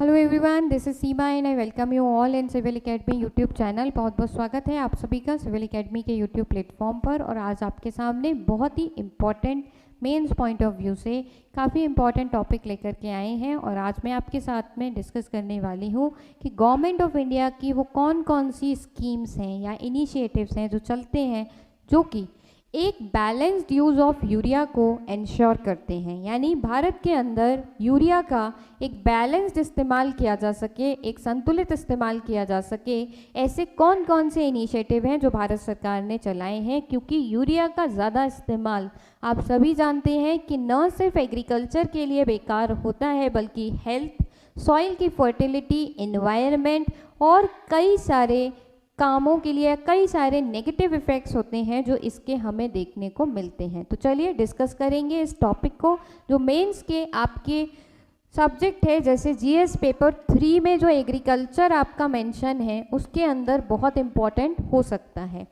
Hello everyone, this is Seema and I welcome you all in Civil Academy YouTube channel. बहुत बहुत स्वागत है आप सभी का सिविल एकेडमी के यूट्यूब प्लेटफॉर्म पर। और आज आपके सामने बहुत ही important mains point of view से काफ़ी इम्पॉर्टेंट टॉपिक लेकर के आए हैं। और आज मैं आपके साथ में डिस्कस करने वाली हूँ कि गवर्नमेंट ऑफ इंडिया की वो कौन कौन सी स्कीम्स हैं या इनिशिएटिव्स हैं जो चलते हैं, जो कि एक बैलेंस्ड यूज़ ऑफ यूरिया को इंश्योर करते हैं। यानी भारत के अंदर यूरिया का एक बैलेंस्ड इस्तेमाल किया जा सके, एक संतुलित इस्तेमाल किया जा सके, ऐसे कौन कौन से इनिशिएटिव हैं जो भारत सरकार ने चलाए हैं। क्योंकि यूरिया का ज़्यादा इस्तेमाल आप सभी जानते हैं कि न सिर्फ एग्रीकल्चर के लिए बेकार होता है, बल्कि हेल्थ, सॉइल की फर्टिलिटी, एनवायरनमेंट और कई सारे कामों के लिए कई सारे नेगेटिव इफ़ेक्ट्स होते हैं जो इसके हमें देखने को मिलते हैं। तो चलिए डिस्कस करेंगे इस टॉपिक को, जो मेंस के आपके सब्जेक्ट है। जैसे जीएस पेपर 3 में जो एग्रीकल्चर आपका मेंशन है उसके अंदर बहुत इम्पॉर्टेंट हो सकता है।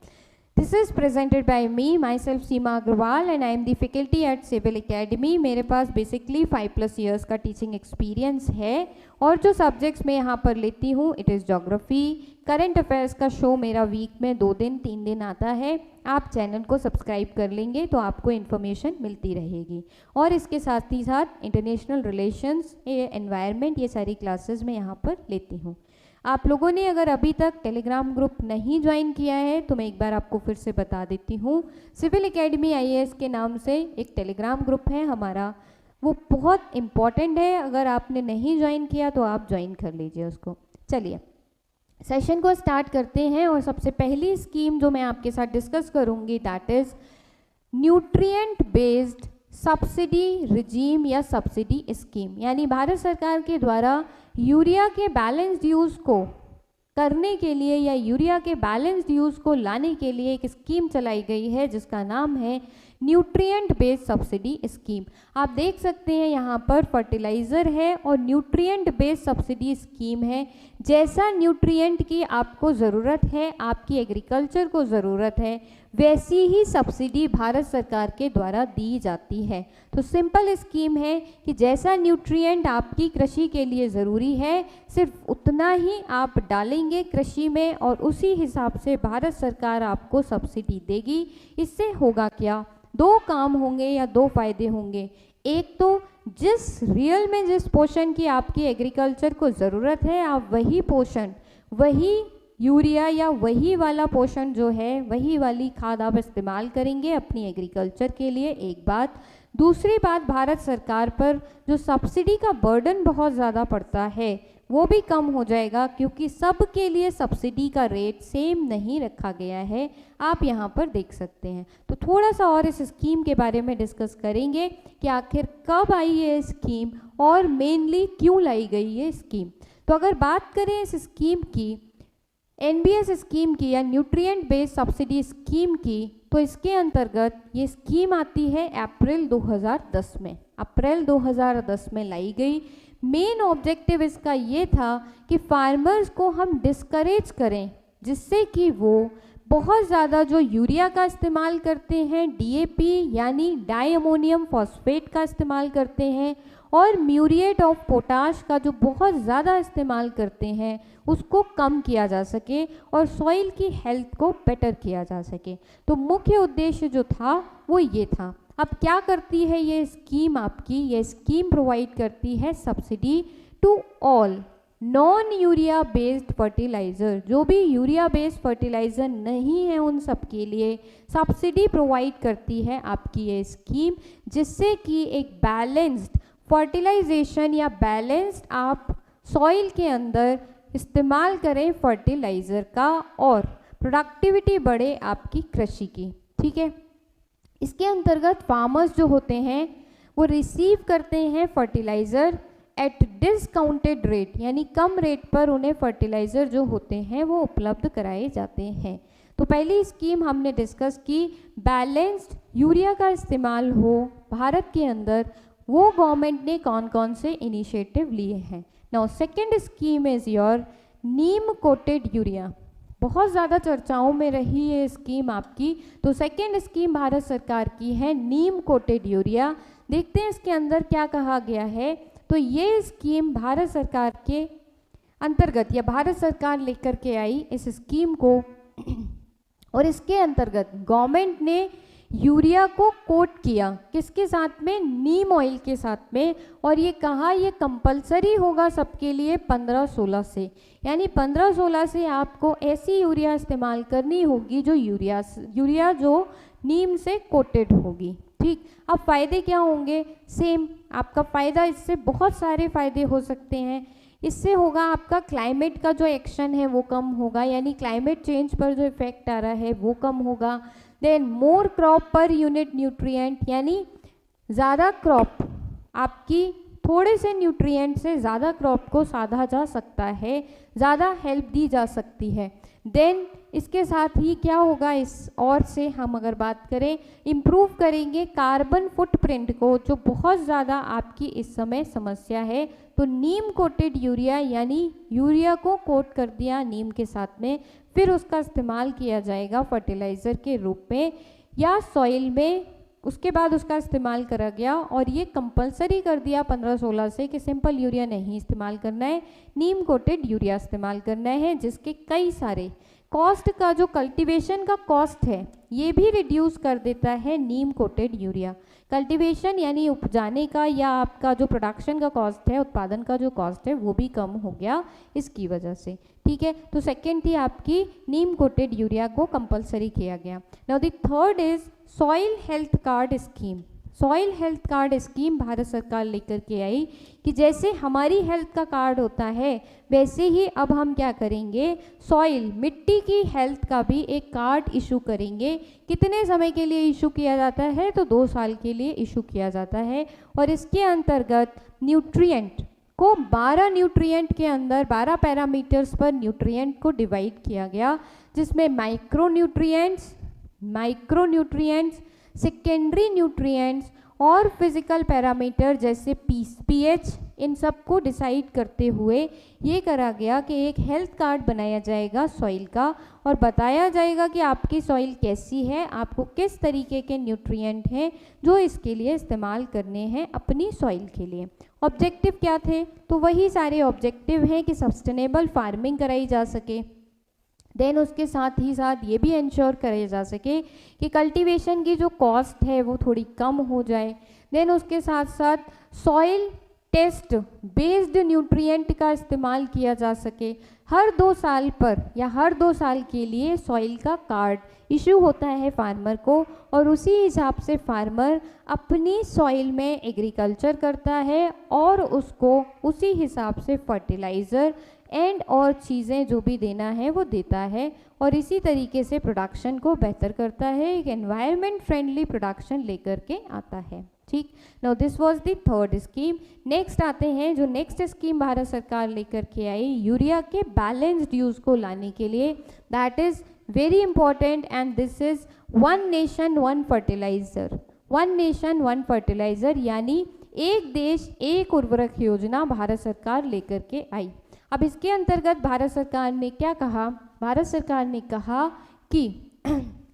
This is presented by me myself Seema Agarwal and I am the faculty at Civil Academy. मेरे पास बेसिकली 5+ ईयर्स का टीचिंग एक्सपीरियंस है। और जो सब्जेक्ट्स मैं यहाँ पर लेती हूँ, it is geography, current affairs का शो मेरा वीक में 2 दिन 3 दिन आता है। आप चैनल को सब्सक्राइब कर लेंगे तो आपको इन्फॉर्मेशन मिलती रहेगी। और इसके साथ ही साथ इंटरनेशनल रिलेशंस, एनवायरनमेंट, ये सारी क्लासेस मैं यहाँ पर लेती हूँ। आप लोगों ने अगर अभी तक टेलीग्राम ग्रुप नहीं ज्वाइन किया है तो मैं एक बार आपको फिर से बता देती हूँ। सिविल एकेडमी आईएएस के नाम से एक टेलीग्राम ग्रुप है हमारा, वो बहुत इम्पॉर्टेंट है। अगर आपने नहीं ज्वाइन किया तो आप ज्वाइन कर लीजिए उसको। चलिए सेशन को स्टार्ट करते हैं। और सबसे पहली स्कीम जो मैं आपके साथ डिस्कस करूँगी, that is nutrient based subsidy regime या सब्सिडी स्कीम। यानी भारत सरकार के द्वारा यूरिया के बैलेंस्ड यूज़ को करने के लिए या यूरिया के बैलेंस्ड यूज़ को लाने के लिए एक स्कीम चलाई गई है जिसका नाम है न्यूट्रिएंट बेस्ड सब्सिडी स्कीम। आप देख सकते हैं यहाँ पर फर्टिलाइज़र है और न्यूट्रिएंट बेस्ड सब्सिडी स्कीम है। जैसा न्यूट्रिएंट की आपको ज़रूरत है, आपकी एग्रीकल्चर को ज़रूरत है, वैसी ही सब्सिडी भारत सरकार के द्वारा दी जाती है। तो सिंपल स्कीम है कि जैसा न्यूट्रिएंट आपकी कृषि के लिए ज़रूरी है, सिर्फ उतना ही आप डालेंगे कृषि में और उसी हिसाब से भारत सरकार आपको सब्सिडी देगी। इससे होगा क्या, 2 काम होंगे या 2 फायदे होंगे। एक तो जिस रियल में जिस पोषण की आपकी एग्रीकल्चर को ज़रूरत है, आप वही पोषण, वही यूरिया या वही वाला पोषण जो है, वही वाली खाद आप इस्तेमाल करेंगे अपनी एग्रीकल्चर के लिए। एक बात। दूसरी बात, भारत सरकार पर जो सब्सिडी का बर्डन बहुत ज़्यादा पड़ता है वो भी कम हो जाएगा, क्योंकि सब के लिए सब्सिडी का रेट सेम नहीं रखा गया है। आप यहाँ पर देख सकते हैं। तो थोड़ा सा और इस स्कीम के बारे में डिस्कस करेंगे कि आखिर कब आई ये स्कीम और मेनली क्यों लाई गई ये स्कीम। तो अगर बात करें इस स्कीम की, एनबीएस स्कीम की या न्यूट्रिएंट बेस्ड सब्सिडी स्कीम की, तो इसके अंतर्गत ये स्कीम आती है अप्रैल 2010 में। अप्रैल 2010 में लाई गई। मेन ऑब्जेक्टिव इसका ये था कि फार्मर्स को हम डिस्करेज करें, जिससे कि वो बहुत ज़्यादा जो यूरिया का इस्तेमाल करते हैं, डीएपी यानी डाई अमोनियम फॉस्फेट का इस्तेमाल करते हैं, और म्यूरिएट ऑफ पोटाश का जो बहुत ज़्यादा इस्तेमाल करते हैं, उसको कम किया जा सके और सॉइल की हेल्थ को बेटर किया जा सके। तो मुख्य उद्देश्य जो था वो ये था। अब क्या करती है ये स्कीम आपकी, ये स्कीम प्रोवाइड करती है subsidy to all non urea based fertiliser. जो भी यूरिया बेस्ड फर्टिलाइज़र नहीं है उन सब के लिए सब्सिडी प्रोवाइड करती है आपकी ये स्कीम, जिससे कि एक बैलेंस्ड फर्टिलाइजेशन या बैलेंस्ड आप सॉइल के अंदर इस्तेमाल करें फर्टिलाइज़र का और प्रोडक्टिविटी बढ़े आपकी कृषि की। ठीक है। इसके अंतर्गत फार्मर्स जो होते हैं वो रिसीव करते हैं फर्टिलाइज़र एट डिस्काउंटेड रेट, यानी कम रेट पर उन्हें फर्टिलाइज़र जो होते हैं वो उपलब्ध कराए जाते हैं। तो पहली स्कीम हमने डिस्कस की, बैलेंस्ड यूरिया का इस्तेमाल हो भारत के अंदर, वो गवर्नमेंट ने कौन कौन से इनिशिएटिव लिए हैं। Now second scheme is your Neem coated urea. बहुत ज़्यादा चर्चाओं में रही ये स्कीम आपकी। तो सेकेंड स्कीम भारत सरकार की है नीम कोटेड यूरिया। देखते हैं इसके अंदर क्या कहा गया है। तो ये स्कीम भारत सरकार के अंतर्गत या भारत सरकार लेकर के आई इस स्कीम को, और इसके अंतर्गत गवर्नमेंट ने यूरिया को कोट किया किसके साथ में, नीम ऑयल के साथ में, और ये कहा ये कंपलसरी होगा सबके लिए 15-16 से, यानी 15-16 से आपको ऐसी यूरिया इस्तेमाल करनी होगी जो यूरिया जो नीम से कोटेड होगी। ठीक, अब फायदे क्या होंगे, सेम आपका फ़ायदा, इससे बहुत सारे फायदे हो सकते हैं। इससे होगा आपका क्लाइमेट का जो एक्शन है वो कम होगा, यानी क्लाइमेट चेंज पर जो इफेक्ट आ रहा है वो कम होगा। Then more crop per unit nutrient, यानी ज़्यादा क्रॉप आपकी थोड़े से न्यूट्रिएंट से ज़्यादा क्रॉप को साधा जा सकता है, ज़्यादा हेल्प दी जा सकती है। देन इसके साथ ही क्या होगा, इस और से हम अगर बात करें, इम्प्रूव करेंगे कार्बन फुटप्रिंट को, जो बहुत ज़्यादा आपकी इस समय समस्या है। तो नीम कोटेड यूरिया, यानी यूरिया को कोट कर दिया नीम के साथ में, फिर उसका इस्तेमाल किया जाएगा फर्टिलाइज़र के रूप में या सॉइल में, उसके बाद उसका इस्तेमाल करा गया और ये कंपलसरी कर दिया 15-16 से कि सिंपल यूरिया नहीं इस्तेमाल करना है, नीम कोटेड यूरिया इस्तेमाल करना है, जिसके कई सारे कॉस्ट का जो कल्टीवेशन का कॉस्ट है ये भी रिड्यूस कर देता है नीम कोटेड यूरिया। कल्टीवेशन यानी उपजाने का या आपका जो प्रोडक्शन का कॉस्ट है, उत्पादन का जो कॉस्ट है वो भी कम हो गया इसकी वजह से। ठीक है, तो सेकेंड थी आपकी नीम कोटेड यूरिया को कंपलसरी किया गया। Now the third is soil health card scheme. Soil health card scheme Bharat सरकार लेकर के आई कि जैसे हमारी हेल्थ का कार्ड होता है वैसे ही अब हम क्या करेंगे, सॉइल मिट्टी की हेल्थ का भी एक कार्ड इशू करेंगे। कितने समय के लिए इशू किया जाता है, तो 2 साल के लिए इशू किया जाता है। और इसके अंतर्गत न्यूट्रिएंट को 12 न्यूट्रिएंट के अंदर 12 पैरामीटर्स पर न्यूट्रिएंट को डिवाइड किया गया, जिसमें माइक्रो न्यूट्रिएंट्स, सेकेंडरी न्यूट्रिएंट्स और फिजिकल पैरामीटर जैसे पीएच, इन सब को डिसाइड करते हुए ये करा गया कि एक हेल्थ कार्ड बनाया जाएगा सॉइल का और बताया जाएगा कि आपकी सॉइल कैसी है, आपको किस तरीके के न्यूट्रिएंट हैं जो इसके लिए इस्तेमाल करने हैं अपनी सॉइल के लिए। ऑब्जेक्टिव क्या थे, तो वही सारे ऑब्जेक्टिव हैं कि सस्टेनेबल फार्मिंग कराई जा सके। देन उसके साथ ही साथ ये भी इंश्योर करे जा सके कि कल्टीवेशन की जो कॉस्ट है वो थोड़ी कम हो जाए। देन उसके साथ साथ सॉइल टेस्ट बेस्ड न्यूट्रिएंट का इस्तेमाल किया जा सके। हर 2 साल पर या हर 2 साल के लिए सॉइल का कार्ड इशू होता है फार्मर को, और उसी हिसाब से फार्मर अपनी सॉइल में एग्रीकल्चर करता है और उसको उसी हिसाब से फर्टिलाइज़र एंड और चीज़ें जो भी देना है वो देता है, और इसी तरीके से प्रोडक्शन को बेहतर करता है, एक एनवायरनमेंट फ्रेंडली प्रोडक्शन लेकर के आता है। ठीक, now this was the third scheme. Next आते हैं, जो नेक्स्ट स्कीम भारत सरकार लेकर के आई यूरिया के बैलेंस्ड यूज़ को लाने के लिए, that is very important and this is one nation one fertiliser. One nation one fertiliser यानी एक देश एक उर्वरक योजना भारत सरकार लेकर के आई। अब इसके अंतर्गत भारत सरकार ने क्या कहा, भारत सरकार ने कहा कि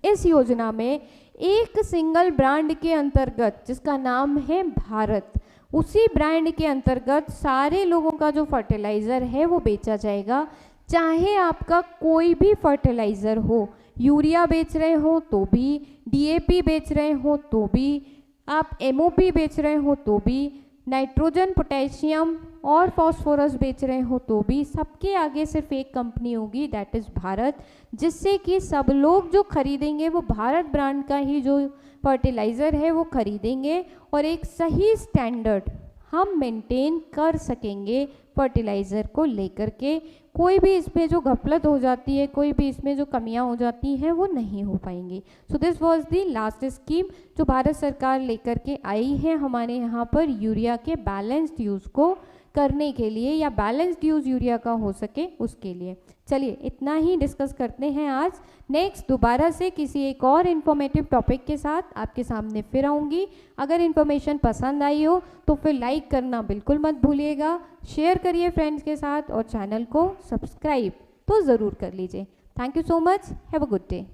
इस योजना में एक सिंगल ब्रांड के अंतर्गत जिसका नाम है भारत, उसी ब्रांड के अंतर्गत सारे लोगों का जो फर्टिलाइज़र है वो बेचा जाएगा, चाहे आपका कोई भी फर्टिलाइज़र हो, यूरिया बेच रहे हो तो भी, डीएपी बेच रहे हो तो भी, आप एमओपी बेच रहे हो तो भी, नाइट्रोजन पोटेशियम और फास्फोरस बेच रहे हो तो भी, सबके आगे सिर्फ एक कंपनी होगी, दैट इज़ भारत, जिससे कि सब लोग जो खरीदेंगे वो भारत ब्रांड का ही जो फर्टिलाइज़र है वो खरीदेंगे और एक सही स्टैंडर्ड हम मेंटेन कर सकेंगे फर्टिलाइज़र को लेकर के। कोई भी इसमें जो गफलत हो जाती है, कोई भी इसमें जो कमियां हो जाती हैं वो नहीं हो पाएंगी। So this was the last scheme जो भारत सरकार लेकर के आई है हमारे यहाँ पर यूरिया के बैलेंस्ड यूज़ को करने के लिए, या बैलेंस्ड यूज़ यूरिया का हो सके उसके लिए। चलिए इतना ही डिस्कस करते हैं आज। नेक्स्ट दोबारा से किसी एक और इन्फॉर्मेटिव टॉपिक के साथ आपके सामने फिर आऊँगी। अगर इन्फॉर्मेशन पसंद आई हो तो फिर लाइक करना बिल्कुल मत भूलिएगा, शेयर करिए फ्रेंड्स के साथ और चैनल को सब्सक्राइब तो ज़रूर कर लीजिए। Thank you so much, have a good day.